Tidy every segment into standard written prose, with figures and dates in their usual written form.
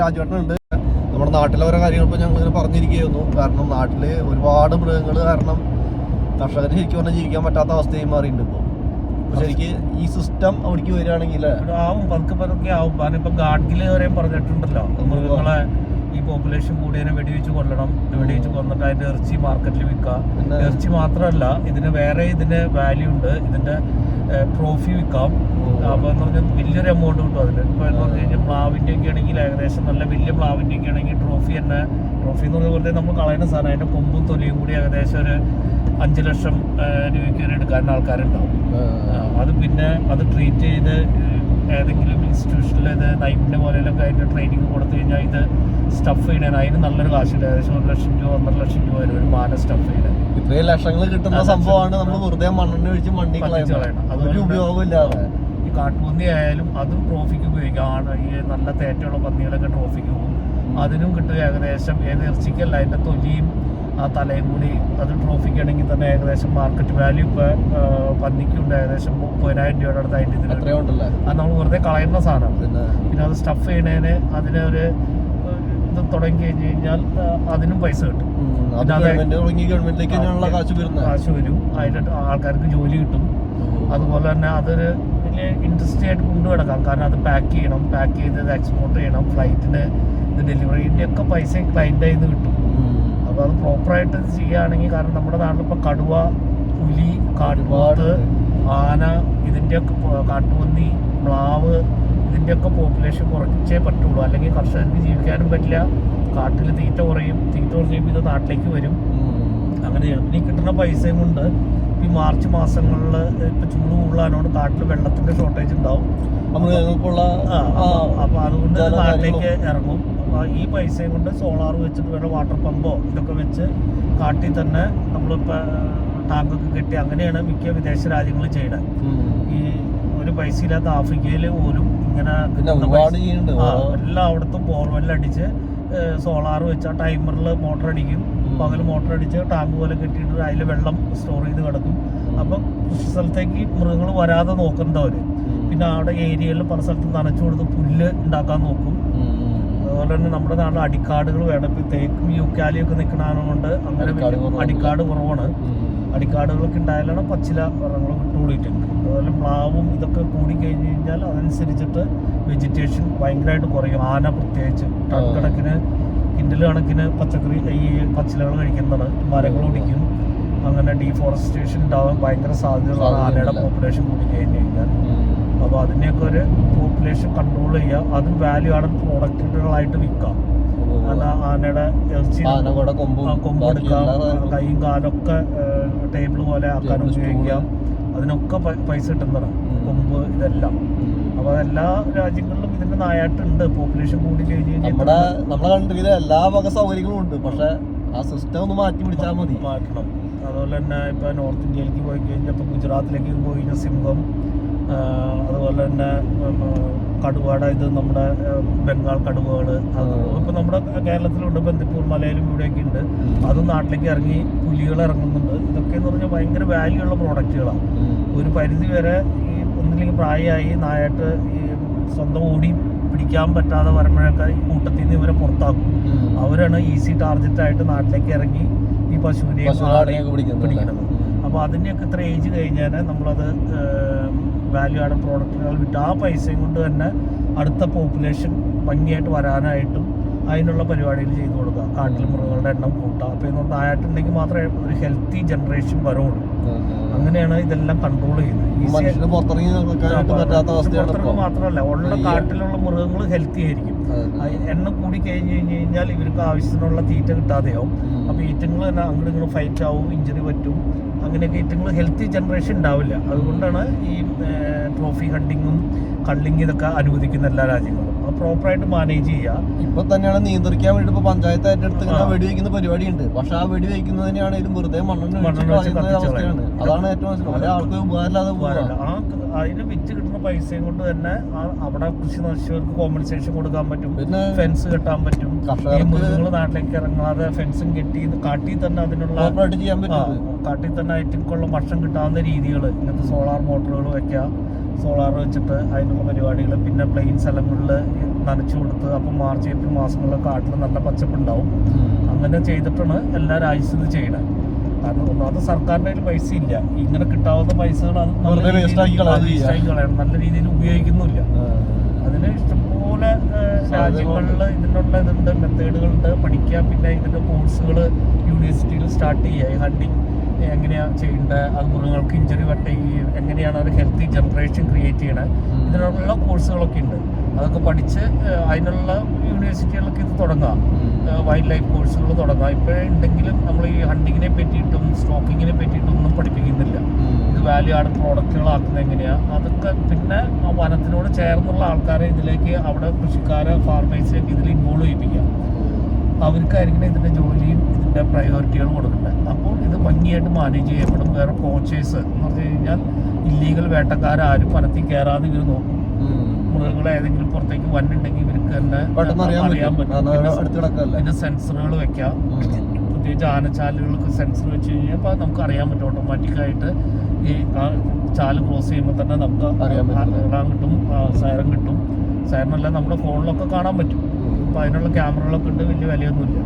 രാജുവേട്ടനുണ്ട്. നമ്മുടെ നാട്ടിലെ ഓരോ കാര്യങ്ങൾ ഇപ്പോൾ ഞങ്ങളിങ്ങനെ പറഞ്ഞിരിക്കുകയായിരുന്നു. കാരണം നാട്ടിൽ ഒരുപാട് മൃഗങ്ങൾ കാരണം കർഷകർ ശരിക്കും പറഞ്ഞാൽ ജീവിക്കാൻ പറ്റാത്ത അവസ്ഥയായി മാറിയിട്ടുണ്ട്. ഇപ്പോൾ ശരിക്ക് ഈ സിസ്റ്റം അവിടേക്ക് വരികയാണെങ്കിൽ ആവും, പതുക്കെ ആവും. കാരണം ഇപ്പൊ ഗാഡ്ഗിൽ വരെയും പറഞ്ഞിട്ടുണ്ടല്ലോ, മൃഗങ്ങളെ ഈ പോപ്പുലേഷൻ കൂടിയതിനെ വെടിവെച്ച് കൊല്ലണം, വെടിവെച്ച് കൊന്നിട്ട് അതിന്റെ ഇറച്ചി മാർക്കറ്റിൽ വിൽക്കാം. ഇറച്ചി മാത്രമല്ല, ഇതിന് വാല്യൂ ഉണ്ട്. ഇതിന്റെ ട്രോഫി വിൽക്കാം. അപ്പൊ എന്ന് പറഞ്ഞാൽ വലിയൊരു എമൗണ്ട് കിട്ടും അതിന്. ഇപ്പൊ എന്ന് പറഞ്ഞു കഴിഞ്ഞാൽ പ്ലാവിന്റെ ഒക്കെ ആണെങ്കിൽ ഏകദേശം നല്ല വലിയ പ്ലാവിന്റെ ഒക്കെ ആണെങ്കിൽ ട്രോഫി എന്ന് പറഞ്ഞ പോലെ നമ്മൾ കളയുന്ന സാധനം അതിന്റെ കൊമ്പും തൊലിയും കൂടി ഏകദേശം ഒരു 5 ലക്ഷം രൂപയ്ക്ക് വരെ എടുക്കാൻ ആൾക്കാരുണ്ടാവും. അത് പിന്നെ അത് ട്രീറ്റ് ചെയ്ത് ഏതെങ്കിലും ഇൻസ്റ്റിറ്റ്യൂഷനിൽ ഇത് നൈപ്പിന്റെ പോലെയൊക്കെ അതിന്റെ ട്രെയിനിങ് കൊടുത്തു കഴിഞ്ഞാൽ ഇത് സ്റ്റഫ് ചെയ്യണേ അതിന് നല്ലൊരു കാശുണ്ട്. ഏകദേശം 1 ലക്ഷം രൂപ 1.5 ലക്ഷം രൂപ വരും ഒരു മാന സ്റ്റഫ് ചെയ്യണേ. ഇത്രയും ലക്ഷങ്ങൾ കിട്ടുന്ന സംഭവമാണ് നമ്മൾ വെറുതെ മണ്ണെണ്ണ ഒഴിച്ച് മണ്ണിൽ കളയണം. അതൊരു ഉപയോഗമില്ലാതെ ഈ കാട്ടുപന്നി ആയാലും അതും ട്രോഫിക്ക് ഉപയോഗിക്കാം. ഈ നല്ല തേറ്റയുള്ള പന്നികളൊക്കെ ട്രോഫിക്ക് പോകും. അതിനും കിട്ടുക ഏകദേശം ഏത് ഇറച്ചിക്കല്ല അതിന്റെ തൊലിയും ആ തലയും കൂടി അത് ട്രോഫിക്കാണെങ്കിൽ തന്നെ ഏകദേശം മാർക്കറ്റ് വാല്യൂ ഇപ്പൊ പന്നിക്കുണ്ട് ഏകദേശം 30,000 രൂപയുടെ അടുത്ത് അതിന്റെ ഇതിൽ. അത് നമ്മൾ വെറുതെ കളയുന്ന സാധനം. പിന്നെ അത് സ്റ്റഫ് ചെയ്യണേന് അതിനൊരു ഇത് തുടങ്ങി കഴിഞ്ഞ് കഴിഞ്ഞാൽ അതിനും പൈസ കിട്ടും. കാശ് വരും, അതിൽ ആൾക്കാർക്ക് ജോലി കിട്ടും. അതുപോലെ തന്നെ അതൊരു വലിയ ഇൻട്രസ്റ്റ് ആയിട്ട് കൊണ്ടുകിടക്കാം. കാരണം അത് പാക്ക് ചെയ്യണം, പാക്ക് ചെയ്ത് ഇത് എക്സ്പോർട്ട് ചെയ്യണം, ഫ്ലൈറ്റിന് ഇത് ഡെലിവറിൻ്റെ ഒക്കെ പൈസ ക്ലൈൻ്റ് കയ്യിൽ നിന്ന് കിട്ടും. അപ്പോൾ അത് പ്രോപ്പറായിട്ട് ചെയ്യുകയാണെങ്കിൽ, കാരണം നമ്മുടെ നാട്ടിൽ ഇപ്പോൾ കടുവ, പുലി, കാട്ടുപോത്ത്, ആന, ഇതിൻ്റെയൊക്കെ കാട്ടുപന്നി, മ്ലാവ്, ഇതിൻ്റെയൊക്കെ പോപ്പുലേഷൻ കുറച്ചേ പറ്റുള്ളൂ. അല്ലെങ്കിൽ കർഷകർക്ക് ജീവിക്കാനും പറ്റില്ല. കാട്ടിൽ തീറ്റ കുറയും, തീറ്റ കുറഞ്ഞപ്പോൾ ഇത് നാട്ടിലേക്ക് വരും. അങ്ങനെയാണ്. പിന്നെ കിട്ടുന്ന പൈസയും കൊണ്ട് ഈ മാർച്ച് മാസങ്ങളിൽ ഇപ്പം ചൂട് കൂടുതലായതുകൊണ്ട് കാട്ടിൽ വെള്ളത്തിൻ്റെ ഷോർട്ടേജ് ഉണ്ടാവും. അപ്പോൾ അതുകൊണ്ട് നാട്ടിലേക്ക് ഇറങ്ങും. അപ്പോൾ ഈ പൈസയും കൊണ്ട് സോളാർ വെച്ചിട്ട് വേറെ വാട്ടർ പമ്പോ ഇതൊക്കെ വെച്ച് കാട്ടിൽ തന്നെ നമ്മളിപ്പോൾ ടാങ്കൊക്കെ കെട്ടി അങ്ങനെയാണ് മിക്ക വിദേശ രാജ്യങ്ങളും ചെയ്യണത്. ഈ ഒരു പൈസ ഇല്ലാത്ത ആഫ്രിക്കയിൽ പോലും ഇങ്ങനെ എല്ലായിടത്തും ബോർവെല്ലടിച്ച് സോളാർ വെച്ച് ആ ടൈമറിൽ മോട്ടർ അടിക്കും. പകൽ മോട്ടർ അടിച്ച് ടാങ്ക് പോലെ കെട്ടിയിട്ട് അതിൽ വെള്ളം സ്റ്റോർ ചെയ്ത് കിടക്കും. അപ്പം കൃഷി സ്ഥലത്തേക്ക് മൃഗങ്ങൾ വരാതെ നോക്കുന്നവർ. പിന്നെ അവിടെ ഏരിയയിൽ പല സ്ഥലത്തും നനച്ചു കൊടുത്ത് പുല്ല് ഉണ്ടാക്കാൻ നോക്കും. അതുപോലെ തന്നെ നമ്മുടെ നാട്ടിൽ അടിക്കാടുകൾ വേണം. ഇപ്പം തേക്കും യൂക്കാലിയൊക്കെ നിൽക്കണ കൊണ്ട് അങ്ങനെ അടിക്കാട് കുറവാണ്. അടിക്കാടുകളൊക്കെ ഉണ്ടായാലാണ് പച്ചില മൃഗങ്ങൾ വിട്ടുകൂടിയിട്ടുണ്ട്. അതുപോലെ പ്ലാവും ഇതൊക്കെ കൂടി കഴിഞ്ഞ് കഴിഞ്ഞാൽ അതനുസരിച്ചിട്ട് വെജിറ്റേഷൻ ഭയങ്കരമായിട്ട് കുറയും. ആന പ്രത്യേകിച്ച് ടൺ കണക്കിന് കിൻഡൽ കണക്കിന് പച്ചക്കറി ഈ പച്ചിലകൾ കഴിക്കുന്നതാണ്. മരങ്ങൾ ഒടിക്കും. അങ്ങനെ ഡീഫോറസ്റ്റേഷൻ ഉണ്ടാവാൻ ഭയങ്കര സാധ്യതകളാണ് ആനയുടെ പോപ്പുലേഷൻ കൂടി കഴിഞ്ഞ് കഴിഞ്ഞാൽ. അപ്പോൾ അതിനെയൊക്കെ ഒരു പോപ്പുലേഷൻ കൺട്രോൾ ചെയ്യുക. അതും വാല്യൂ ആഡ് പ്രോഡക്റ്റുകളായിട്ട് വിൽക്കാം. ആനയുടെ ഇറച്ചി കൊമ്പെടുക്കാം, കൈയും കാലൊക്കെ ടേബിൾ പോലെ ആക്കാൻ ഉപയോഗിക്കാം. അതിനൊക്കെ പൈസ കിട്ടുന്നതാണ് കൊമ്പ് ഇതെല്ലാം. അപ്പോൾ എല്ലാ രാജ്യങ്ങളിലും ഇതിന്റെ നായാട്ടുണ്ട്. പോപ്പുലേഷൻ കൂടി കഴിഞ്ഞ് കഴിഞ്ഞാൽ നമ്മുടെ കൺട്രിയിലെ എല്ലാ വക സൗകര്യങ്ങളും ഉണ്ട്. പക്ഷെ ആ സിസ്റ്റം ഒന്ന് മാറ്റി പിടിച്ചാൽ മതി. മാറ്റണം. അതുപോലെ തന്നെ ഇപ്പൊ നോർത്ത് ഇന്ത്യയിലേക്ക് പോയി കഴിഞ്ഞാൽ ഇപ്പൊ ഗുജറാത്തിലേക്ക് പോയി കഴിഞ്ഞാൽ സിംഹം, അതുപോലെ തന്നെ കടുവയുടെ ഇത് നമ്മുടെ ബംഗാൾ കടുവകൾ ഇപ്പൊ നമ്മുടെ കേരളത്തിലുണ്ട്. ബന്ദിപ്പൂർ മലയിലും ഇവിടെയൊക്കെ ഉണ്ട്. അതും നാട്ടിലേക്ക് ഇറങ്ങി പുലികൾ ഇറങ്ങുന്നുണ്ട്. ഇതൊക്കെ എന്ന് പറഞ്ഞാൽ ഭയങ്കര വാല്യൂ ഉള്ള പ്രോഡക്റ്റുകളാണ്. ഒരു പരിധി വരെ ഈ ഒന്നില്ലെങ്കിൽ പ്രായമായി നായായിട്ട് ഈ സ്വന്തം ഓടി പിടിക്കാൻ പറ്റാതെ വരുമ്പോഴൊക്കെ ഈ കൂട്ടത്തിൽ നിന്ന് ഇവരെ പുറത്താക്കും. അവരാണ് ഈസി ടാർഗറ്റായിട്ട് നാട്ടിലേക്ക് ഇറങ്ങി ഈ പശുവിനെയും പിടിക്കുന്നത്. അപ്പോൾ അതിൻ്റെയൊക്കെ ഇത്ര ഏജ് കഴിഞ്ഞാൽ നമ്മളത് വാല്യൂ ആഡ് പ്രോഡക്റ്റുകൾ വിട്ട് ആ പൈസയും കൊണ്ട് തന്നെ അടുത്ത പോപ്പുലേഷൻ ഭംഗിയായിട്ട് വരാനായിട്ടും അതിനുള്ള പരിപാടികൾ ചെയ്തു കൊടുക്കുക. കാട്ടിൽ മൃഗങ്ങളുടെ എണ്ണം കൂട്ടുക. അപ്പോൾ എന്ന് പറഞ്ഞാൽ ആയിട്ടുണ്ടെങ്കിൽ മാത്രമേ ഒരു ഹെൽത്തി ജനറേഷൻ വരുള്ളൂ. അങ്ങനെയാണ് ഇതെല്ലാം കൺട്രോൾ ചെയ്യുന്നത്. മാത്രമല്ല ഉള്ള കാട്ടിലുള്ള മൃഗങ്ങൾ ഹെൽത്തി ആയിരിക്കും. എണ്ണം കൂടി കഴിഞ്ഞ് കഴിഞ്ഞാൽ ഇവർക്ക് ആവശ്യത്തിനുള്ള തീറ്റ കിട്ടാതെയാവും. അപ്പോൾ ഈറ്റങ്ങൾ തന്നെ അങ്ങോട്ട് ഇങ്ങോട്ട് ഫൈറ്റ് ആവും, ഇഞ്ചുറി പറ്റും. അങ്ങനെയൊക്കെ ഈറ്റങ്ങൾ ഹെൽത്തി ജനറേഷൻ ഉണ്ടാവില്ല. അതുകൊണ്ടാണ് ഈ ട്രോഫി ഹണ്ടിങ്ങും കള്ളിങ് ഇതൊക്കെ അനുവദിക്കുന്ന എല്ലാ രാജ്യങ്ങളും. അത് പ്രോപ്പറായിട്ട് മാനേജ് ചെയ്യുക. ഇപ്പൊ തന്നെയാണ് നിയന്ത്രിക്കാൻ വേണ്ടി ഇപ്പൊ പഞ്ചായത്ത് ഏറ്റെടുത്ത് ഇങ്ങനെ വെടിവെക്കുന്ന പരിപാടിയുണ്ട്. പക്ഷെ ആ വെടി വയ്ക്കുന്നതിനാണെങ്കിലും വെറുതെ മണ്ണെണ്ണ അവസ്ഥയാണ്. അതാണ് ഏറ്റവും ആൾക്ക് ഉപകാരമില്ലാതെ പോകാറില്ല. അതിന് വിറ്റ് കിട്ടുന്ന പൈസയും കൊണ്ട് തന്നെ അവിടെ കൃഷി നശിച്ചവർക്ക് കോമ്പൻസേഷൻ കൊടുക്കാൻ പറ്റും. പിന്നെ ഫെൻസ് കെട്ടാൻ പറ്റും. മൃഗങ്ങൾ നാട്ടിലേക്ക് ഇറങ്ങാതെ ഫെൻസും കെട്ടി കാട്ടിൽ തന്നെ അതിനുള്ള കാട്ടിൽ തന്നെ ഐറ്റങ്ങൾക്കുള്ള ഭക്ഷണം കിട്ടാവുന്ന രീതികൾ ഇങ്ങനത്തെ സോളാർ മോട്ടറുകൾ വെക്കുക. സോളാർ വെച്ചിട്ട് അതിനുള്ള പരിപാടികൾ, പിന്നെ പ്ലെയിൻ സ്ഥലങ്ങളിൽ നനച്ചു കൊടുത്ത്, അപ്പം മാർച്ച് ഏപ്രിൽ മാസങ്ങളിൽ കാട്ടിൽ നല്ല പച്ചപ്പുണ്ടാവും. അങ്ങനെ ചെയ്തിട്ടാണ് എല്ലാ രാജ്യത്തും ഇത് ചെയ്യണത്. കാരണം ഒന്നാമത് സർക്കാരിൻ്റെ കയ്യിൽ പൈസ ഇല്ല, ഇങ്ങനെ കിട്ടാവുന്ന പൈസകൾ അത് നല്ല കളയണം, നല്ല രീതിയിൽ ഉപയോഗിക്കുന്നില്ല. അതിന് ഇഷ്ടംപോലെ രാജ്യങ്ങളിൽ ഇതിനുള്ള ഇതുണ്ട്, മെത്തേഡുകളുണ്ട് പഠിക്കുക. പിന്നെ ഇതിൻ്റെ കോഴ്സുകൾ യൂണിവേഴ്സിറ്റിയിൽ സ്റ്റാർട്ട് ചെയ്യുക. ഈ ഹണ്ടിങ് എങ്ങനെയാണ് ചെയ്യേണ്ടത്, അത് മൃഗങ്ങൾക്ക് ഇഞ്ചറി എങ്ങനെയാണ് ഒരു ഹെൽത്തി ജനറേഷൻ ക്രിയേറ്റ് ചെയ്യണത്, ഇതിനുള്ള കോഴ്സുകളൊക്കെ ഉണ്ട്. അതൊക്കെ പഠിച്ച് അതിനുള്ള യൂണിവേഴ്സിറ്റികളിലൊക്കെ ഇത് തുടങ്ങാം. വൈൽഡ് ലൈഫ് കോഴ്സുകൾ തുടങ്ങാം. ഇപ്പോഴുണ്ടെങ്കിലും നമ്മൾ ഈ ഹണ്ടിങ്ങിനെ പറ്റിയിട്ടും സ്റ്റോക്കിങ്ങിനെ പറ്റിയിട്ടും ഒന്നും പഠിപ്പിക്കുന്നില്ല. ഇത് വാല്യൂ ആഡ് പ്രോഡക്റ്റുകളാക്കുന്നത് എങ്ങനെയാണ്, അതൊക്കെ. പിന്നെ ആ വനത്തിനോട് ചേർന്നുള്ള ആൾക്കാരെ ഇതിലേക്ക്, അവിടെ കൃഷിക്കാരെ, ഫാർമേഴ്സിലേക്ക് ഇതിൽ ഇൻവോൾവ് ചെയ്യിപ്പിക്കാം. അവർക്കായിരിക്കണം ഇതിൻ്റെ ജോലിയും ഇതിൻ്റെ പ്രയോറിറ്റികളും കൊടുക്കേണ്ടത്. അപ്പോൾ ഇത് ഭംഗിയായിട്ട് മാനേജ് ചെയ്യപ്പെടും. വേറെ കോച്ചേഴ്സ് എന്ന് പറഞ്ഞു കഴിഞ്ഞാൽ ഇല്ലീഗൽ വേട്ടക്കാരും വനത്തിൽ കയറാതെ ഇവർ നോക്കും. മൃഗങ്ങളെ ഏതെങ്കിലും പുറത്തേക്ക് വന്നിട്ടുണ്ടെങ്കിൽ ഇവർക്ക് തന്നെ അറിയാൻ പറ്റും. പിന്നെ സെൻസറുകൾ വെക്കാം. പ്രത്യേകിച്ച് ആനച്ചാലുകൾക്ക് സെൻസർ വെച്ച് കഴിഞ്ഞാൽ അപ്പോൾ നമുക്ക് അറിയാൻ പറ്റും. ഓട്ടോമാറ്റിക്കായിട്ട് ഈ ചാല് ക്രോസ് ചെയ്യുമ്പോൾ തന്നെ നമുക്ക് അറിയാൻ കിട്ടും, സൈറൻ കിട്ടും. സൈറനല്ല നമ്മുടെ ഫോണിലൊക്കെ കാണാൻ പറ്റും. അപ്പോൾ അതിനുള്ള ക്യാമറകളൊക്കെ ഉണ്ട്, വലിയ വിലയൊന്നുമില്ല.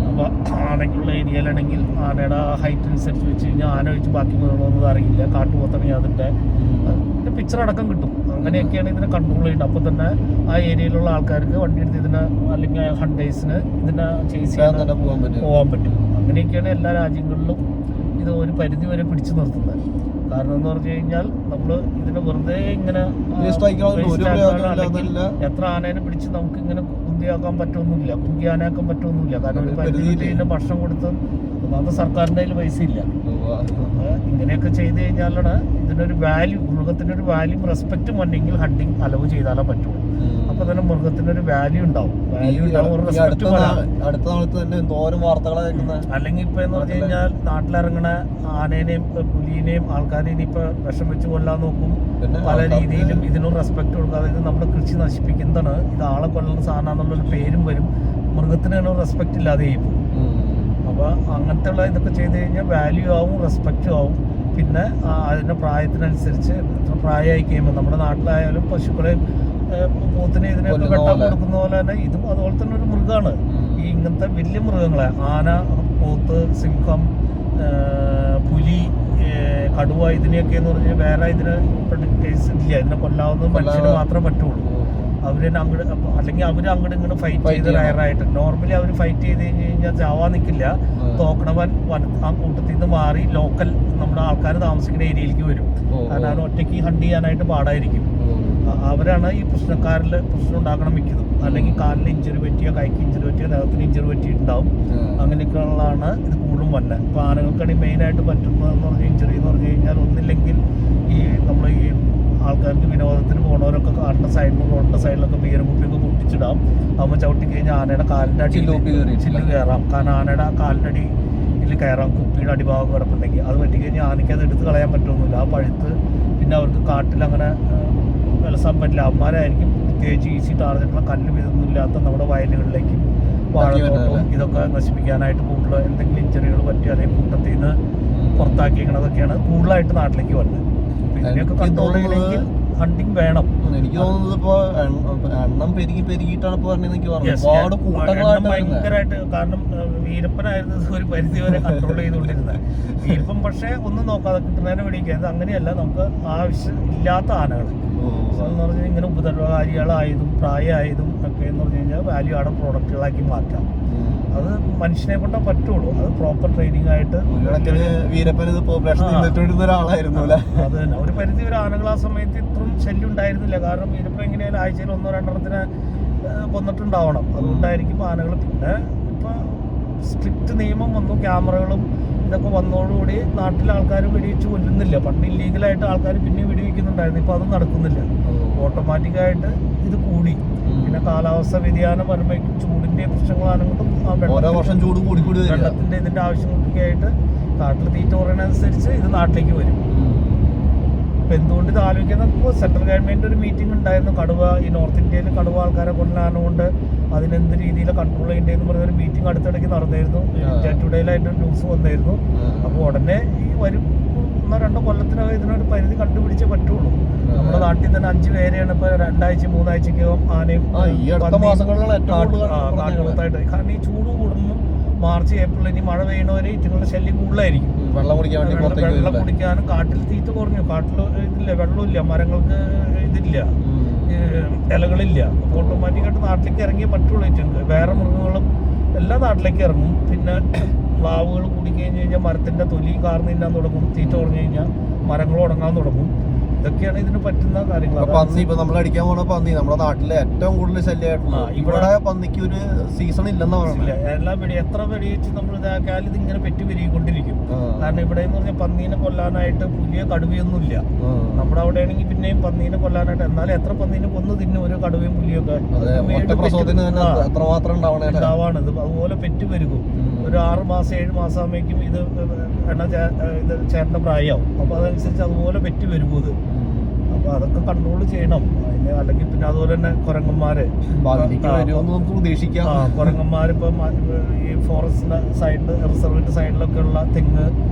അപ്പോൾ ആനയ്ക്കുള്ള ഏരിയയിലാണെങ്കിൽ ആനയുടെ ഹൈറ്റ് അനുസരിച്ച് വെച്ച് കഴിഞ്ഞാൽ ആന വെച്ച് ബാക്കി മൃഗങ്ങളൊന്നും അറിയില്ല. കാട്ടുപോത്താണെങ്കിൽ അതിൻ്റെ പിക്ചർ അടക്കം കിട്ടും. അങ്ങനെയൊക്കെയാണ് ഇതിനെ കൺട്രോൾ ചെയ്യുന്നത്. അപ്പോൾ തന്നെ ആ ഏരിയയിലുള്ള ആൾക്കാർക്ക് വണ്ടി എടുത്ത് ഇതിനെ, അല്ലെങ്കിൽ ഹണ്ടേഴ്സിന് ഇതിനെ ചേസ് ചെയ്യാൻ പോകാൻ പറ്റും. അങ്ങനെയൊക്കെയാണ് എല്ലാ രാജ്യങ്ങളിലും ഇത് ഒരു പരിധി വരെ പിടിച്ചു നിർത്തുന്നത്. കാരണം എന്ന് പറഞ്ഞു കഴിഞ്ഞാൽ നമ്മൾ ഇതിനെ വെറുതെ ഇങ്ങനെ എത്ര ആനേനെ പിടിച്ച് നമുക്ക് ഇങ്ങനെ കുന്തിയാക്കാൻ പറ്റുമൊന്നുമില്ല, കുങ്കി ആനയാക്കാൻ പറ്റുമൊന്നുമില്ല. കാരണം ഒരു പരിധി ഇതിന് ഭക്ഷണം കൊടുത്ത് ഒന്നാമത്തെ സർക്കാരിൻ്റെ കയ്യിൽ പൈസ ഇല്ല. ഇങ്ങനെയൊക്കെ ചെയ്ത് കഴിഞ്ഞാലാണ് ഇതിനൊരു വാല്യൂ, മൃഗത്തിനൊരു വാല്യൂ റെസ്പെക്റ്റും വന്നെങ്കിൽ ഹണ്ടിങ് അലവ് ചെയ്താലേ പറ്റുള്ളൂ. അപ്പൊ തന്നെ മൃഗത്തിനൊരു വാല്യൂ ഉണ്ടാവും. അല്ലെങ്കിൽ ഇപ്പൊ എന്ന് പറഞ്ഞു കഴിഞ്ഞാൽ നാട്ടിലിറങ്ങണ ആനേനെയും പുലിനെയും ആൾക്കാരെ ഇനിയിപ്പോ വിഷം വെച്ച് കൊല്ലാൻ നോക്കും. പല രീതിയിലും ഇതിനും റെസ്പെക്ട് കൊടുക്കാതെ ഇത് നമ്മുടെ കൃഷി നശിപ്പിക്കുന്നതാണ്. ഇത് ആളെ കൊല്ലുന്ന സാധനം എന്നുള്ളൊരു പേരും വരും. മൃഗത്തിന് റെസ്പെക്ട് ഇല്ലാതെ ചെയ്യും. അപ്പോൾ അങ്ങനത്തെ ഉള്ള ഇതൊക്കെ ചെയ്ത് കഴിഞ്ഞാൽ വാല്യൂ ആവും, റെസ്പെക്റ്റും ആവും. പിന്നെ അതിൻ്റെ പ്രായത്തിനനുസരിച്ച് എത്ര പ്രായമായി കഴിയുമ്പോൾ നമ്മുടെ നാട്ടിലായാലും പശുക്കളെയും പോത്തിനെ ഇതിനൊക്കെ വെട്ടാൻ കൊടുക്കുന്ന പോലെ തന്നെ ഇതും അതുപോലെ തന്നെ ഒരു മൃഗമാണ്. ഈ ഇങ്ങനത്തെ വലിയ മൃഗങ്ങളെ ആന, പോത്ത്, സിംഹം, പുലി, കടുവ, ഇതിനെയൊക്കെ എന്ന് പറഞ്ഞാൽ വേറെ ഇതിന് കേസ് ഇല്ല. ഇതിനെ കൊല്ലാവുന്നത് മനുഷ്യന് മാത്രമേ പറ്റുള്ളൂ. അവരെന്നെ അങ്ങോട്ട്, അല്ലെങ്കിൽ അവർ അങ്ങോട്ട് ഇങ്ങോട്ട് ഫൈറ്റ് ചെയ്ത് റയറായിട്ട്. നോർമലി അവർ ഫൈറ്റ് ചെയ്ത് കഴിഞ്ഞ് കഴിഞ്ഞാൽ ചാവാൻ നിൽക്കില്ല. തോക്കണവൻ ആ കൂട്ടത്തിൽ നിന്ന് മാറി ലോക്കൽ നമ്മുടെ ആൾക്കാർ താമസിക്കുന്ന ഏരിയയിലേക്ക് വരും. കാരണം അവൻ ഒറ്റയ്ക്ക് ഹണ്ട് ചെയ്യാനായിട്ട് പാടായിരിക്കും. അവരാണ് ഈ പ്രശ്നക്കാരിൽ പ്രശ്നം ഉണ്ടാക്കണം മിക്കതും. അല്ലെങ്കിൽ കാലിന് ഇഞ്ചുറി പറ്റിയോ, കൈക്ക് ഇഞ്ചുറി പറ്റിയോ, ദേഹത്തിന് ഇഞ്ചുറി പറ്റിയിട്ടുണ്ടാവും. അങ്ങനെയൊക്കെയുള്ളതാണ് ഇത് കൂടുതലും വന്നത്. ഇപ്പോൾ ആനകൾക്കാണെങ്കിൽ മെയിനായിട്ട് പറ്റുന്നതെന്ന് പറഞ്ഞാൽ ഇഞ്ചുറി എന്ന് പറഞ്ഞു കഴിഞ്ഞാൽ ഒന്നില്ലെങ്കിൽ ഈ നമ്മൾ ഈ ആൾക്കാർക്ക് വിനോദത്തിന് പോകുന്നവരൊക്കെ കാറിൻ്റെ സൈഡിലും റോഡിൻ്റെ സൈഡിലൊക്കെ ബീർ കുപ്പിയൊക്കെ പൊട്ടിച്ചിടാം. ആകുമ്പോൾ ചവിട്ടി കഴിഞ്ഞാൽ ആനയുടെ കാലിൻ്റെ അടിയിൽ ചില്ല് കയറാം. കാരണം ആനയുടെ കാലിൻ്റെ അടിയിൽ കയറാം. കുപ്പിയുടെ അടിഭാഗം കിടപ്പുണ്ടെങ്കിൽ അത് പറ്റിക്കഴിഞ്ഞാൽ ആനയ്ക്ക് അത് എടുത്ത് കളയാൻ പറ്റുമൊന്നുമില്ല. ആ പഴുത്ത് പിന്നെ അവർക്ക് കാട്ടിൽ അങ്ങനെ വിലസാൻ പറ്റില്ല. അവന്മാരായിരിക്കും പ്രത്യേകിച്ച് ഈസി ടാർജറ്റുള്ള കല്ല് ഇതൊന്നും ഇല്ലാത്ത നമ്മുടെ വയലുകളിലേക്കും വാഴത്തോട്ടവും ഇതൊക്കെ നശിപ്പിക്കാനായിട്ട് കൂടുതൽ എന്തെങ്കിലും ഇഞ്ചറികൾ പറ്റി അല്ലെങ്കിൽ കൂട്ടത്തിൽ നിന്ന് പുറത്താക്കിയിരിക്കണതൊക്കെയാണ് കൂടുതലായിട്ട് നാട്ടിലേക്ക് വരുന്നത്. ഇതിനെയൊക്കെ കൺട്രോൾ ചെയ്യണമെങ്കിൽ ഹണ്ടിങ് വേണം. എനിക്ക് തോന്നുന്നത് ഇപ്പൊ എണ്ണം പെരുകിയിട്ടാണ് ഇപ്പൊ ഭയങ്കരമായിട്ട്. കാരണം വീരപ്പനായിരുന്നത് ഒരു പരിധി വരെ കൺട്രോൾ ചെയ്തുകൊണ്ടിരുന്നത്. വീരപ്പൻ പക്ഷേ ഒന്നും നോക്കാതെ കിട്ടുന്നതിനെ പിടിക്കുന്നത് അങ്ങനെയല്ല. നമുക്ക് ആവശ്യം ഇല്ലാത്ത ആനകൾ എന്ന് പറഞ്ഞാൽ ഇങ്ങനെ ഉപദ്രവകാരികളായതും പ്രായമായതും ഒക്കെ എന്ന് പറഞ്ഞു കഴിഞ്ഞാൽ വാല്യൂ ആഡ് പ്രോഡക്റ്റുകളാക്കി മാറ്റാം. അത് മനുഷ്യനെ കൊണ്ടേ പറ്റുള്ളൂ. അത് പ്രോപ്പർ ട്രെയിനിങ് ആയിട്ട്. അത് തന്നെ ഒരു പരിധി ഒരു ആനകൾ ആ സമയത്ത് ഇത്രയും ശല്യം ഉണ്ടായിരുന്നില്ല. കാരണം വീരപ്പൻ എങ്ങനെയാലും ആഴ്ചയിൽ 1-2 കൊന്നിട്ടുണ്ടാവണം. അതുകൊണ്ടായിരിക്കും ആനകൾ. പിന്നെ ഇപ്പൊ സ്ട്രിക്റ്റ് നിയമം വന്നു, ക്യാമറകളും ഇതൊക്കെ വന്നതോടുകൂടി നാട്ടിലെ ആൾക്കാർ വെടിവെച്ച് കൊല്ലുന്നില്ല. പണ്ട് ഇല്ലീഗലായിട്ട് ആൾക്കാർ പിന്നെ വെടിവെക്കുന്നുണ്ടായിരുന്നു. ഇപ്പൊ അതും നടക്കുന്നില്ല. ഓട്ടോമാറ്റിക്കായിട്ട് ഇത് കൂടി. പിന്നെ കാലാവസ്ഥ വ്യതിയാനം വരുമ്പോഴേക്കും ചൂടിന്റെ പ്രശ്നങ്ങളാണെങ്കിലും വെള്ളത്തിന്റെ ഇതിന്റെ ആവശ്യങ്ങളൊക്കെ ആയിട്ട് കാട്ടിൽ തീറ്റ കുറയുന്നതനുസരിച്ച് ഇത് നാട്ടിലേക്ക് വരും. ഇപ്പൊ എന്തുകൊണ്ട് ഇത് ആലോചിക്കുന്ന സെൻട്രൽ ഗവൺമെന്റ് ഒരു മീറ്റിംഗ് ഉണ്ടായിരുന്നു. കടുവ ഈ നോർത്ത് ഇന്ത്യയിൽ കടുവ ആൾക്കാരെ കൊല്ലാനുകൊണ്ട് അതിനെന്ത് രീതിയിൽ കൺട്രോൾ ചെയ്യേണ്ടതെന്ന് പറഞ്ഞ ഒരു മീറ്റിംഗ് അടുത്തിടയ്ക്ക് നടന്നായിരുന്നു. ഇന്ത്യ ടുഡേയിലായിട്ട് ന്യൂസ് വന്നായിരുന്നു. അപ്പോൾ ഉടനെ ഈ വരും 1-2 കൊല്ലത്തിനകം ഇതിനൊരു പരിധി കണ്ടുപിടിച്ചേ പറ്റുള്ളൂ. നമ്മുടെ നാട്ടിൽ തന്നെ 5 പേരെയാണ് ഇപ്പൊ 2-3 ആഴ്ചക്കകം ആനയും കാട്ടുപോത്തായിട്ട്. കാരണം ഈ ചൂട് കൂടുന്നു, മാർച്ച് ഏപ്രിൽ ഇനി മഴ പെയ്യണവരെ ഇറ്റുകളുടെ ശല്യം കൂടുതലായിരിക്കും. വെള്ളം കുടിക്കാനും കാട്ടിൽ തീറ്റ കുറഞ്ഞു, കാട്ടിൽ ഇതില്ല, വെള്ളമില്ല, മരങ്ങൾക്ക് ഇതില്ല, ഇലകളില്ല. ഓട്ടോമാറ്റിക്കായിട്ട് നാട്ടിലേക്ക് ഇറങ്ങിയേ പറ്റുള്ളൂ. ഇറ്റുങ്ങൾക്ക് വേറെ മൃഗങ്ങളും എല്ലാ നാട്ടിലേക്ക് ഇറങ്ങും. പിന്നെ പ്ലാവുകൾ കുടിക്കഴിഞ്ഞ് കഴിഞ്ഞാൽ മരത്തിന്റെ തൊലി കാർന്ന് തിന്നാൻ തുടങ്ങും. തീറ്റ കുറഞ്ഞു കഴിഞ്ഞാൽ മരങ്ങൾ ഉണങ്ങാൻ തുടങ്ങും. ഇതൊക്കെയാണ് ഇതിന് പറ്റുന്ന കാര്യങ്ങൾ. പന്നി ഇപ്പൊ നമ്മൾ അടിക്കാൻ പോണ പന്നി നമ്മുടെ നാട്ടിലെ ഏറ്റവും കൂടുതൽ ശല്യമായിട്ടുള്ള. ഇവിടെ പന്നിക്ക് ഒരു സീസൺ ഇല്ലെന്ന് പറഞ്ഞില്ല. എല്ലാ എത്ര വെടിവെച്ച് നമ്മൾ ഇതാക്കിയാലും ഇതിങ്ങനെ പെറ്റി പെരുകിക്കൊണ്ടിരിക്കും. കാരണം ഇവിടെ എന്ന് പറഞ്ഞാൽ പന്നീനെ കൊല്ലാനായിട്ട് പുതിയ കടുവയൊന്നും ഇല്ല. നമ്മുടെ അവിടെ ആണെങ്കിൽ പിന്നെയും പന്നീനെ കൊല്ലാനായിട്ട്, എന്നാലും എത്ര പന്നീനെ കൊന്നു തിന്നും ഒരു കടുവയും പുലിയൊക്കെ ഉണ്ടാവാണ്. ഇത് അതുപോലെ പെറ്റ് പെരുകും. ഒരു 6 മാസം 7 മാസം ആകുമ്പോഴേക്കും ഇത് ഇത് ചേട്ടൻ്റെ പ്രായമാവും. അപ്പൊ അതനുസരിച്ച് അതുപോലെ പെറ്റ് വരും ഇത്. അപ്പൊ അതൊക്കെ കൺട്രോൾ ചെയ്യണം. അതിന് അല്ലെങ്കിൽ പിന്നെ അതുപോലെ തന്നെ കുരങ്ങന്മാര് കുരങ്ങന്മാരിപ്പം ഈ ഫോറസ്റ്റ് സൈഡിൽ റിസർവിന്റെ സൈഡിലൊക്കെ ഉള്ള തെങ്ങ്,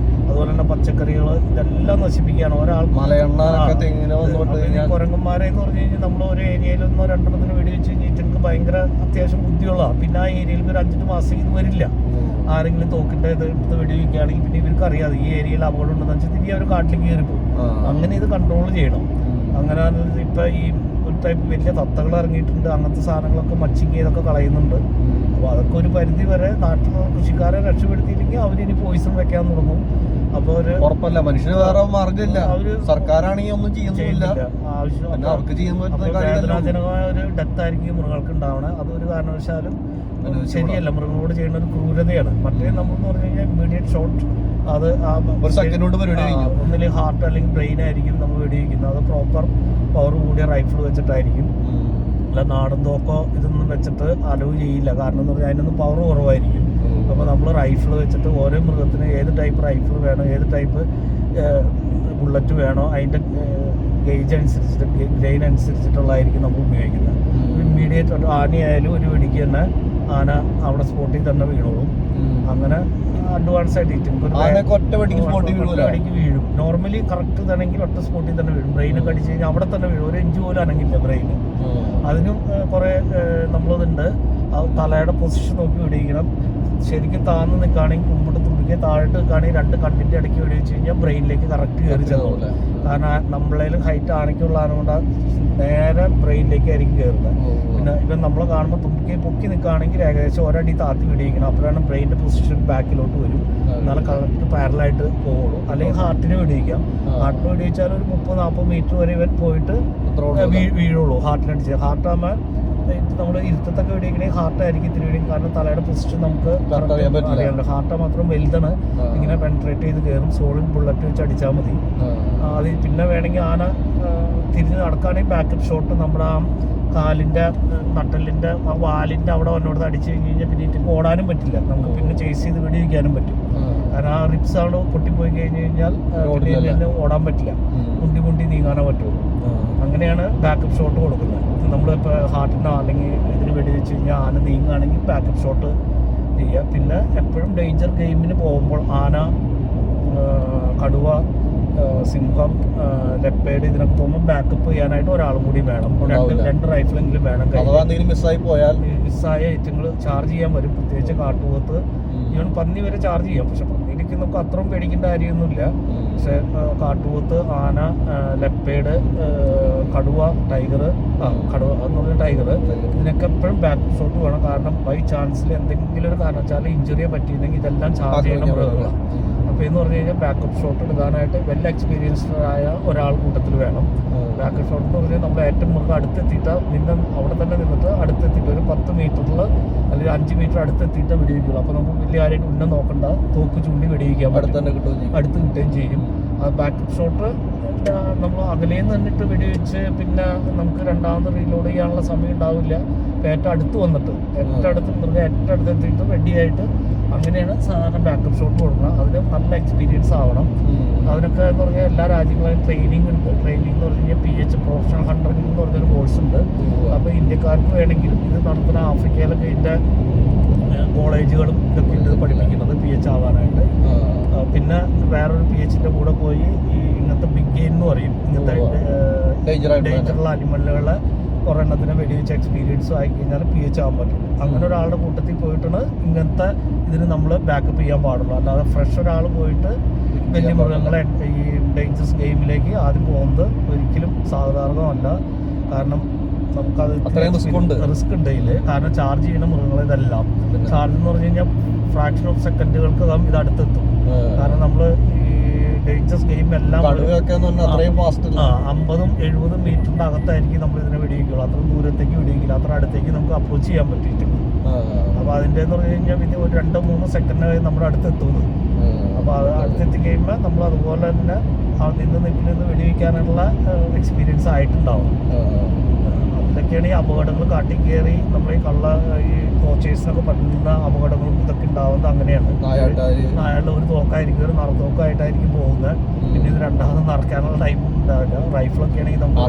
അതുപോലെ തന്നെ പച്ചക്കറികൾ, ഇതെല്ലാം നശിപ്പിക്കുകയാണ് ഒരാൾക്ക്. കുരങ്ങന്മാരെ എന്ന് പറഞ്ഞു കഴിഞ്ഞാൽ നമ്മൾ ഒരു ഏരിയയിൽ 1-2 വെടിവെച്ച് കഴിഞ്ഞിട്ട് ഭയങ്കര അത്യാവശ്യം ബുദ്ധിയുള്ള, പിന്നെ ആ ഏരിയയിൽ ഒരു 5 മാസം ഇത് വരില്ല. ആരെങ്കിലും തോക്കിന്റെ ഇത് എടുത്ത് വെടിവെക്കുകയാണെങ്കിൽ പിന്നെ ഇവർക്ക് അറിയാതെ ഈ ഏരിയയിൽ അപകടം ഉണ്ടെന്ന് വെച്ചാൽ തിരികെ അവർ കാട്ടിലേക്ക് കയറിപ്പോകും. അങ്ങനെ ഇത് കൺട്രോൾ ചെയ്യണം. അങ്ങനെ ഇപ്പൊ ഈ ഒരു ടൈപ്പ് വലിയ തത്തകൾ ഇറങ്ങിയിട്ടുണ്ട്. അങ്ങനത്തെ സാധനങ്ങളൊക്കെ മച്ചിങ് ചെയ്തൊക്കെ കളയുന്നുണ്ട്. അപ്പൊ അതൊക്കെ ഒരു പരിധി വരെ നാട്ടിൽ കൃഷിക്കാരെ രക്ഷപ്പെടുത്തിയില്ലെങ്കിൽ അവരിനി പോയിസൺ വെക്കാൻ തുടങ്ങും. അപ്പൊ ഉറപ്പല്ല, മനുഷ്യന് വേറെ മാർഗമില്ല. സർക്കാരാണെങ്കിൽ ഒന്നും ചെയ്യുന്നില്ല. വേദനാജനകമായ ഒരു ഡെത്ത് ആയിരിക്കും മൃഗങ്ങൾക്ക് ഉണ്ടാവണേ. അതൊരു കാരണവശാലും ശരിയല്ല. മൃഗങ്ങളോട് ചെയ്യുന്ന ഒരു ക്രൂരതയാണ്. മറ്റേ നമ്മൾ പറഞ്ഞു കഴിഞ്ഞാൽ ഇമ്മീഡിയറ്റ് ഷോട്ട്, അത് ഒന്നില് ഹാർട്ട് അല്ലെങ്കിൽ ബ്രെയിൻ ആയിരിക്കും നമ്മൾ വെടിവെക്കുന്നത്. അത് പ്രോപ്പർ പവർ കൂടിയ റൈഫിൾ വെച്ചിട്ടായിരിക്കും. അല്ല നാടൻ തോക്കോ ഇതൊന്നും വെച്ചിട്ട് അലവ് ചെയ്യില്ല. കാരണം എന്ന് പറഞ്ഞാൽ അതിനൊന്നും പവർ കുറവായിരിക്കും. അപ്പോൾ നമ്മൾ റൈഫിൾ വെച്ചിട്ട് ഓരോ മൃഗത്തിന് ഏത് ടൈപ്പ് റൈഫിൾ വേണോ, ഏത് ടൈപ്പ് ബുള്ളറ്റ് വേണോ, അതിൻ്റെ ഗേജ് അനുസരിച്ചിട്ട് ഗ്രെയിൻ അനുസരിച്ചിട്ടുള്ളതായിരിക്കും നമ്മൾ ഉപയോഗിക്കുന്നത്. ഇമ്മീഡിയറ്റ് ആനയായാലും ഒരു വെടിക്ക് തന്നെ ആന അവിടെ സ്പോട്ടിൽ തന്നെ വീണോളും. അങ്ങനെ അഡ്വാൻസ് ആയിട്ട് ഒറ്റ വെടിക്ക് വീഴും. നോർമലി കറക്റ്റ് തന്നെങ്കിൽ ഒറ്റ സ്പോട്ടിൽ തന്നെ വീഴും. ബ്രെയിനൊക്കെ അടിച്ച് കഴിഞ്ഞാൽ അവിടെ തന്നെ വീഴും. 1 ഇഞ്ച് പോലും അനങ്ങില്ല ബ്രെയിന്. അതിനും കുറെ നമ്മളിതുണ്ട്. തലയുടെ പൊസിഷൻ നോക്കി വെടിയിക്കണം. ശരിക്കും താന്ന് നിൽക്കുകയാണെങ്കിൽ മുമ്പോട്ട് തുമ്പിക്ക്, താഴോട്ട് നിൽക്കുകയാണെങ്കിൽ 2 കണ്ണിന്റെ ഇടയ്ക്ക് വെടിവെച്ച് കഴിഞ്ഞാൽ ബ്രെയിനിലേക്ക് കറക്റ്റ് കയറി ചെല്ലും. കാരണം നമ്മളേലും ഹൈറ്റ് ആനയ്ക്കുള്ള ആനകൊണ്ട് നേരെ ബ്രെയിനിലേക്ക് ആയിരിക്കും കയറുന്നത്. പിന്നെ ഇപ്പം നമ്മൾ കാണുമ്പോൾ തുമ്പിക്ക് പൊക്കി നിൽക്കുകയാണെങ്കിൽ ഏകദേശം 1 അടി താത്തി വെടിയിക്കണം. അപ്പോഴാണ് ബ്രെയിനിന്റെ പൊസിഷൻ ബാക്കിലോട്ട് വരും. എന്നാലും കറക്റ്റ് പാരലായിട്ട് പോകുള്ളൂ. അല്ലെങ്കിൽ ഹാർട്ടിന് വെടിയിക്കാം. ഹാർട്ടിന് വെടിവെച്ചാൽ ഒരു 30-40 മീറ്റർ വരെ ഇവൻ പോയിട്ട് വീഴുള്ളൂ. ഹാർട്ടിനടിച്ച് ഹാർട്ടാകുമ്പോൾ നമ്മൾ ഇരുത്തത്തൊക്കെ വെടിയിക്കണമെങ്കിൽ ഹാർട്ടായിരിക്കും ഇത്തിരി വെടിയും. കാരണം തലയുടെ പൊസിഷൻ നമുക്ക് അറിയാമല്ലോ. ഹാർട്ട് മാത്രം വലുതാണ്, ഇങ്ങനെ പെൻട്രേറ്റ് ചെയ്ത് കയറും. സോളിഡ് ബുള്ളറ്റ് വെച്ച് അടിച്ചാൽ മതി. അത് പിന്നെ വേണമെങ്കിൽ ആന തിരിഞ്ഞ് നടക്കുകയാണെങ്കിൽ ബാക്കപ്പ് ഷോട്ട് നമ്മുടെ ആ കാലിൻ്റെ നട്ടലിൻ്റെ ആ വാലിൻ്റെ അവിടെ വന്നോട് അടിച്ചു കഴിഞ്ഞ് കഴിഞ്ഞാൽ പിന്നെ ഓടാനും പറ്റില്ല. നമുക്ക് പിന്നെ ചേസ് ചെയ്ത് വെടിവെക്കാനും പറ്റും. കാരണം ആ റിപ്സ് ആണ് പൊട്ടിപ്പോയി കഴിഞ്ഞ് കഴിഞ്ഞാൽ പിന്നെ ഓടാൻ പറ്റില്ല. മുണ്ടി നീങ്ങാനേ പറ്റുള്ളൂ. അങ്ങനെയാണ് ബാക്കപ്പ് ഷോട്ട് കൊടുക്കുന്നത്. നമ്മളിപ്പോൾ ഹാർട്ടിനോ അല്ലെങ്കിൽ ഇതിന് വെടിവെച്ച് കഴിഞ്ഞാൽ ആന നീങ്ങുകയാണെങ്കിൽ ബാക്കപ്പ് ഷോട്ട് ചെയ്യുക. പിന്നെ എപ്പോഴും ഡേഞ്ചർ ഗെയിമിന് പോകുമ്പോൾ ആന, കടുവ, സിംഹം, ലെപ്പേഡ് ഇതിനൊക്കെ പോകുമ്പോൾ ബാക്കപ്പ് ചെയ്യാനായിട്ട് ഒരാളും കൂടി വേണം. 2 റൈഫിളെങ്കിലും വേണം. മിസ്സായ ഐറ്റങ്ങൾ ചാർജ് ചെയ്യാൻ വരും. പ്രത്യേകിച്ച് കാട്ടുപോത്ത്, ഈവൻ പന്നി വരെ ചാർജ് ചെയ്യാം. പക്ഷെ പന്നിക്ക് നമുക്ക് അത്രയും പേടിക്കേണ്ട കാര്യമൊന്നുമില്ല. പക്ഷെ കാട്ടുപോത്ത്, ആന, ലെപ്പേഡ്, കടുവ, ടൈഗർ എന്ന് പറഞ്ഞ ടൈഗർ, ഇതിനൊക്കെ എപ്പോഴും ബാക്ക് ഷോട്ട് വേണം. കാരണം ബൈ ചാൻസിൽ എന്തെങ്കിലും ഒരു കാരണവശാൽ ഇഞ്ചുറിയെ പറ്റിയിട്ടുണ്ടെങ്കിൽ ഇതെല്ലാം ചാർജ് ചെയ്യണം മൃഗങ്ങളാണ്. അപ്പോൾ എന്ന് പറഞ്ഞു കഴിഞ്ഞാൽ ബാക്കപ്പ് ഷോട്ട് എടുക്കാനായിട്ട് വെൽ എക്സ്പീരിയൻസ്ഡ് ആയ ഒരാൾ കൂട്ടത്തിൽ വേണം. ബാക്കപ്പ് ഷോട്ട് എന്ന് പറഞ്ഞാൽ നമ്മൾ ഏറ്റവും മൃഗം അടുത്തെത്തിയിട്ട് അവിടെ തന്നെ നിന്നിട്ട് അടുത്തെത്തിയിട്ട് ഒരു 10 മീറ്ററിൽ അല്ലെങ്കിൽ 5 മീറ്റർ അടുത്തെത്തിയിട്ട് വെടിവെക്കുള്ളൂ. അപ്പോൾ നമുക്ക് വലിയ കാര്യമായിട്ട് ഉന്നം നോക്കണ്ട, തോക്ക് ചൂണ്ടി വെടിവെക്കാൻ അടുത്ത് കിട്ടുകയും ചെയ്യും. ആ ബാക്കപ്പ് ഷോട്ട് നമ്മൾ അകലേന്ന് തന്നിട്ട് വെടിവെച്ച് പിന്നെ നമുക്ക് രണ്ടാമത് റീലോഡ് ചെയ്യാനുള്ള സമയം ഉണ്ടാവില്ല. ഏറ്റവും അടുത്ത് വന്നിട്ട് ഏറ്റവും അടുത്ത് എത്തിയിട്ട് റെഡിയായിട്ട് അങ്ങനെയാണ് സാധാരണ ബാക്കപ്പ് ഷോട്ട് കൊടുക്കുന്നത്. അതിന് നല്ല എക്സ്പീരിയൻസ് ആവണം. അതിനൊക്കെ എന്ന് പറഞ്ഞാൽ എല്ലാ രാജ്യങ്ങളിലും ട്രെയിനിങ് ഉണ്ട്. ട്രെയിനിങ് എന്ന് പറഞ്ഞു കഴിഞ്ഞാൽ PH പ്രൊഫഷണൽ ഹണ്ടറിംഗ് എന്ന് പറഞ്ഞൊരു കോഴ്സ് ഉണ്ട്. അപ്പോൾ ഇന്ത്യക്കാർക്ക് വേണമെങ്കിലും ഇത് നടത്തുന്ന ആഫ്രിക്കയിലൊക്കെ ഇതിൻ്റെ കോളേജുകളും ഇതൊക്കെ ഉണ്ട് പഠിപ്പിക്കുന്നത് PH ആവാനായിട്ട്. പിന്നെ വേറൊരു PHൻ്റെ കൂടെ പോയി ഈ ഇങ്ങനത്തെ ബിഗ് ഗെയിം എന്ന് പറയും, ഇങ്ങനത്തെ ഡേഞ്ചറുള്ള അനിമലുകളെ കുറേ എണ്ണത്തിന് വെടിവെച്ച് എക്സ്പീരിയൻസ് ആയി കഴിഞ്ഞാൽ PH ആവാൻ പറ്റും. അങ്ങനെ ഒരാളുടെ കൂട്ടത്തിൽ പോയിട്ടാണ് ഇങ്ങനത്തെ ഇതിന് നമ്മൾ ബാക്കപ്പ് ചെയ്യാൻ പാടുള്ളൂ. അല്ലാതെ ഫ്രഷ് ഒരാൾ പോയിട്ട് വലിയ മൃഗങ്ങളെ ഈ ഡേഞ്ചറസ് ഗെയിമിലേക്ക് ആദ്യം പോകുന്നത് ഒരിക്കലും സാധാരണമല്ല. കാരണം നമുക്കത് റിസ്ക് ഉണ്ട് ഇതിൽ. കാരണം ചാർജ് ചെയ്യുന്ന മൃഗങ്ങൾ ഇതെല്ലാം ചാർജ് എന്ന് പറഞ്ഞു കഴിഞ്ഞാൽ ഫ്രാക്ഷൻ ഓഫ് സെക്കൻഡുകൾക്കകം ഇത് അടുത്തെത്തും. കാരണം നമ്മൾ ഈ ഡേഞ്ചറസ് ഗെയിം എല്ലാം 50-70 മീറ്ററിന്റെ അകത്തായിരിക്കും നമ്മൾ ഇതിനെ വെടിവെക്കുള്ളൂ. അത്ര ദൂരത്തേക്ക് വെടിവെക്കില്ല, അത്ര അടുത്തേക്ക് നമുക്ക് അപ്രോച്ച് ചെയ്യാൻ പറ്റിയിട്ടുണ്ട്. അപ്പോൾ അതിൻ്റെ എന്ന് പറഞ്ഞു കഴിഞ്ഞാൽ ഇത് ഒരു 2-3 സെക്കൻഡ് നമ്മുടെ അടുത്തെത്തുന്നത്. അപ്പോൾ അത് അടുത്തെത്തി കഴിയുമ്പോൾ നമ്മൾ അതുപോലെ തന്നെ നിപ്പിൽ വെടിവെക്കാനുള്ള എക്സ്പീരിയൻസ് ആയിട്ടുണ്ടാവും. ഇതൊക്കെയാണ് ഈ അപകടങ്ങൾ കാട്ടിക്കയറി നമ്മൾ ഈ കോച്ചേഴ്സിനൊക്കെ പറ്റുന്ന അപകടങ്ങളും ഇതൊക്കെ ഉണ്ടാവുന്നത് അങ്ങനെയാണ്. നായാളുടെ ഒരു തോക്കായിരിക്കും, ഒരു നറുതോക്കായിട്ടായിരിക്കും പോകുന്നത്. പിന്നെ ഇത് രണ്ടാമത് നിറയ്ക്കാനുള്ള ടൈമും ഉണ്ടാവില്ല. റൈഫിളൊക്കെ ആണെങ്കിൽ നമുക്ക്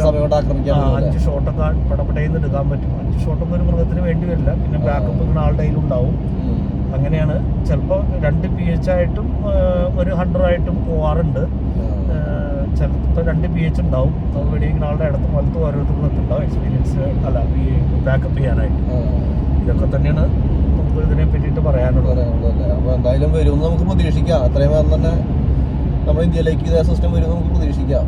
5 ഷോട്ടൊക്കെ പടപടയിൽ എടുക്കാൻ പറ്റും. 5 ഷോട്ടൊന്നും ഒരു മൃഗത്തിന് വേണ്ടി വരില്ല. പിന്നെ ബാക്കപ്പ് ഇങ്ങനെ ആളുടെ കയ്യിലുണ്ടാവും. അങ്ങനെയാണ്. ചിലപ്പോൾ 2 PH ആയിട്ടും ഒരു 100 ആയിട്ടും പോവാറുണ്ട്. ചിലപ്പോൾ 2 PH ഉണ്ടാവും. നമ്മൾ വെടിവെക്കുന്ന ആളുടെ ഇടത്തും വലത്തും ഓരോരുത്തർക്കും ഉണ്ടാവും എക്സ്പീരിയൻസ് അല്ല ഈ ബാക്കപ്പ് ചെയ്യാനായിട്ട്. ഇതൊക്കെ തന്നെയാണ് നമുക്ക് ഇതിനെ പറ്റിയിട്ട് പറയാനുള്ളത്. അപ്പോൾ എന്തായാലും വരുമെന്ന് നമുക്ക് പ്രതീക്ഷിക്കാം. അത്രയും വേഗം തന്നെ നമ്മുടെ ഇന്ത്യയിലേക്ക് ഇതേ സിസ്റ്റം വരുമെന്ന് നമുക്ക് പ്രതീക്ഷിക്കാം.